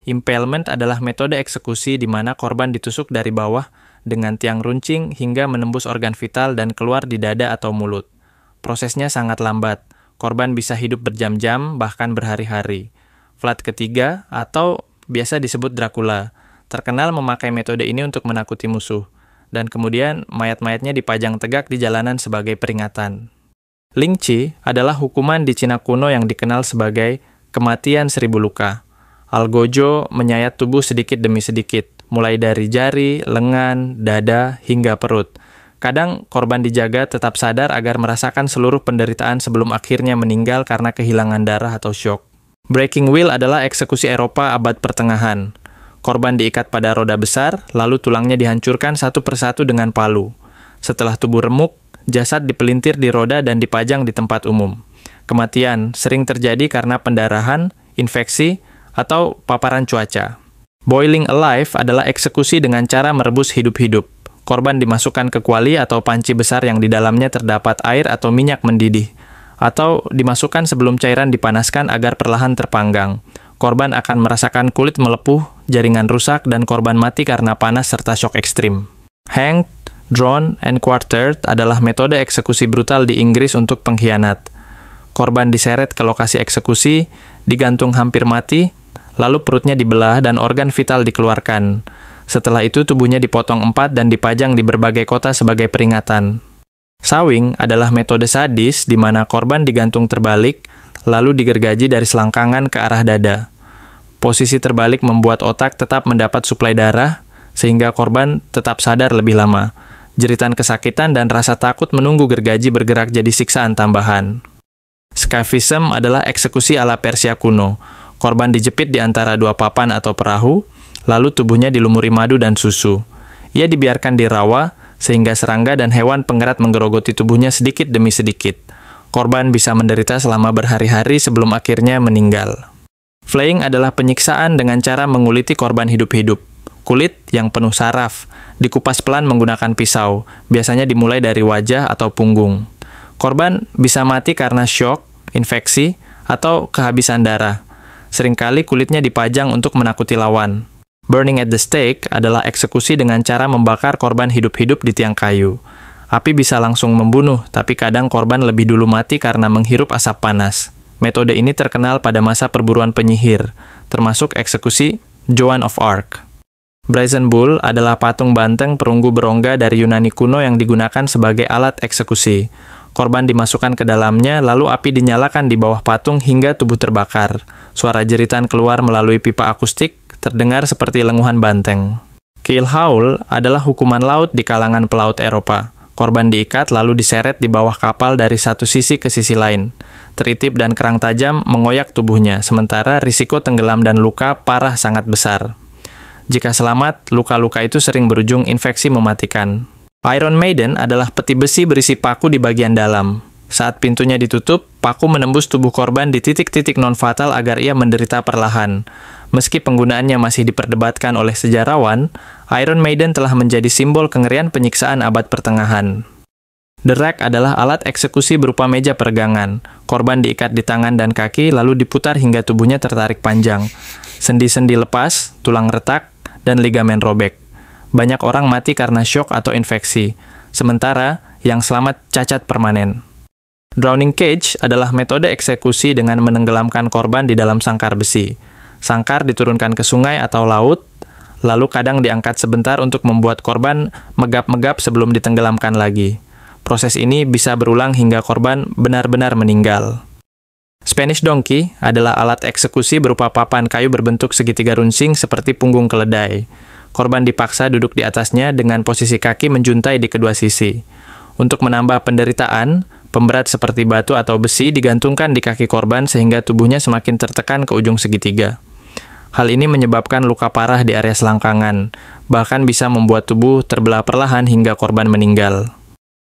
Impalement adalah metode eksekusi di mana korban ditusuk dari bawah dengan tiang runcing hingga menembus organ vital dan keluar di dada atau mulut. Prosesnya sangat lambat. Korban bisa hidup berjam-jam, bahkan berhari-hari. Vlad ketiga, atau biasa disebut Dracula, terkenal memakai metode ini untuk menakuti musuh. Dan kemudian mayat-mayatnya dipajang tegak di jalanan sebagai peringatan. Lingchi adalah hukuman di Cina kuno yang dikenal sebagai kematian 1000 luka. Algojo menyayat tubuh sedikit demi sedikit, mulai dari jari, lengan, dada, hingga perut. Kadang korban dijaga tetap sadar agar merasakan seluruh penderitaan sebelum akhirnya meninggal karena kehilangan darah atau syok. Breaking wheel adalah eksekusi Eropa abad pertengahan. Korban diikat pada roda besar, lalu tulangnya dihancurkan satu persatu dengan palu. Setelah tubuh remuk, jasad dipelintir di roda dan dipajang di tempat umum. Kematian sering terjadi karena pendarahan, infeksi, atau paparan cuaca. Boiling alive adalah eksekusi dengan cara merebus hidup-hidup. Korban dimasukkan ke kuali atau panci besar yang di dalamnya terdapat air atau minyak mendidih, atau dimasukkan sebelum cairan dipanaskan agar perlahan terpanggang. Korban akan merasakan kulit melepuh, jaringan rusak, dan korban mati karena panas serta shock ekstrim. Hanged, drawn, and quartered adalah metode eksekusi brutal di Inggris untuk pengkhianat. Korban diseret ke lokasi eksekusi, digantung hampir mati, lalu perutnya dibelah dan organ vital dikeluarkan. Setelah itu tubuhnya dipotong 4 dan dipajang di berbagai kota sebagai peringatan. Sawing adalah metode sadis di mana korban digantung terbalik, lalu digergaji dari selangkangan ke arah dada. Posisi terbalik membuat otak tetap mendapat suplai darah, sehingga korban tetap sadar lebih lama. Jeritan kesakitan dan rasa takut menunggu gergaji bergerak jadi siksaan tambahan. Scavism adalah eksekusi ala Persia kuno. Korban dijepit di antara 2 papan atau perahu, lalu tubuhnya dilumuri madu dan susu. Ia dibiarkan di rawa, sehingga serangga dan hewan penggerat menggerogoti tubuhnya sedikit demi sedikit. Korban bisa menderita selama berhari-hari sebelum akhirnya meninggal. Flaying adalah penyiksaan dengan cara menguliti korban hidup-hidup. Kulit yang penuh saraf, dikupas pelan menggunakan pisau, biasanya dimulai dari wajah atau punggung. Korban bisa mati karena syok, infeksi, atau kehabisan darah. Seringkali kulitnya dipajang untuk menakuti lawan. Burning at the stake adalah eksekusi dengan cara membakar korban hidup-hidup di tiang kayu. Api bisa langsung membunuh, tapi kadang korban lebih dulu mati karena menghirup asap panas. Metode ini terkenal pada masa perburuan penyihir, termasuk eksekusi Joan of Arc. Brazen Bull adalah patung banteng perunggu berongga dari Yunani kuno yang digunakan sebagai alat eksekusi. Korban dimasukkan ke dalamnya, lalu api dinyalakan di bawah patung hingga tubuh terbakar. Suara jeritan keluar melalui pipa akustik, terdengar seperti lenguhan banteng. Kill Haul adalah hukuman laut di kalangan pelaut Eropa. Korban diikat lalu diseret di bawah kapal dari satu sisi ke sisi lain. Teritip dan kerang tajam mengoyak tubuhnya, sementara risiko tenggelam dan luka parah sangat besar. Jika selamat, luka-luka itu sering berujung infeksi mematikan. Iron Maiden adalah peti besi berisi paku di bagian dalam. Saat pintunya ditutup, paku menembus tubuh korban di titik-titik non-fatal agar ia menderita perlahan. Meski penggunaannya masih diperdebatkan oleh sejarawan, Iron Maiden telah menjadi simbol kengerian penyiksaan abad pertengahan. The rack adalah alat eksekusi berupa meja peregangan. Korban diikat di tangan dan kaki, lalu diputar hingga tubuhnya tertarik panjang. Sendi-sendi lepas, tulang retak, dan ligamen robek. Banyak orang mati karena syok atau infeksi, sementara yang selamat cacat permanen. Drowning cage adalah metode eksekusi dengan menenggelamkan korban di dalam sangkar besi. Sangkar diturunkan ke sungai atau laut, lalu kadang diangkat sebentar untuk membuat korban megap-megap sebelum ditenggelamkan lagi. Proses ini bisa berulang hingga korban benar-benar meninggal. Spanish donkey adalah alat eksekusi berupa papan kayu berbentuk segitiga runcing seperti punggung keledai. Korban dipaksa duduk di atasnya dengan posisi kaki menjuntai di kedua sisi. Untuk menambah penderitaan, pemberat seperti batu atau besi digantungkan di kaki korban sehingga tubuhnya semakin tertekan ke ujung segitiga. Hal ini menyebabkan luka parah di area selangkangan, bahkan bisa membuat tubuh terbelah perlahan hingga korban meninggal.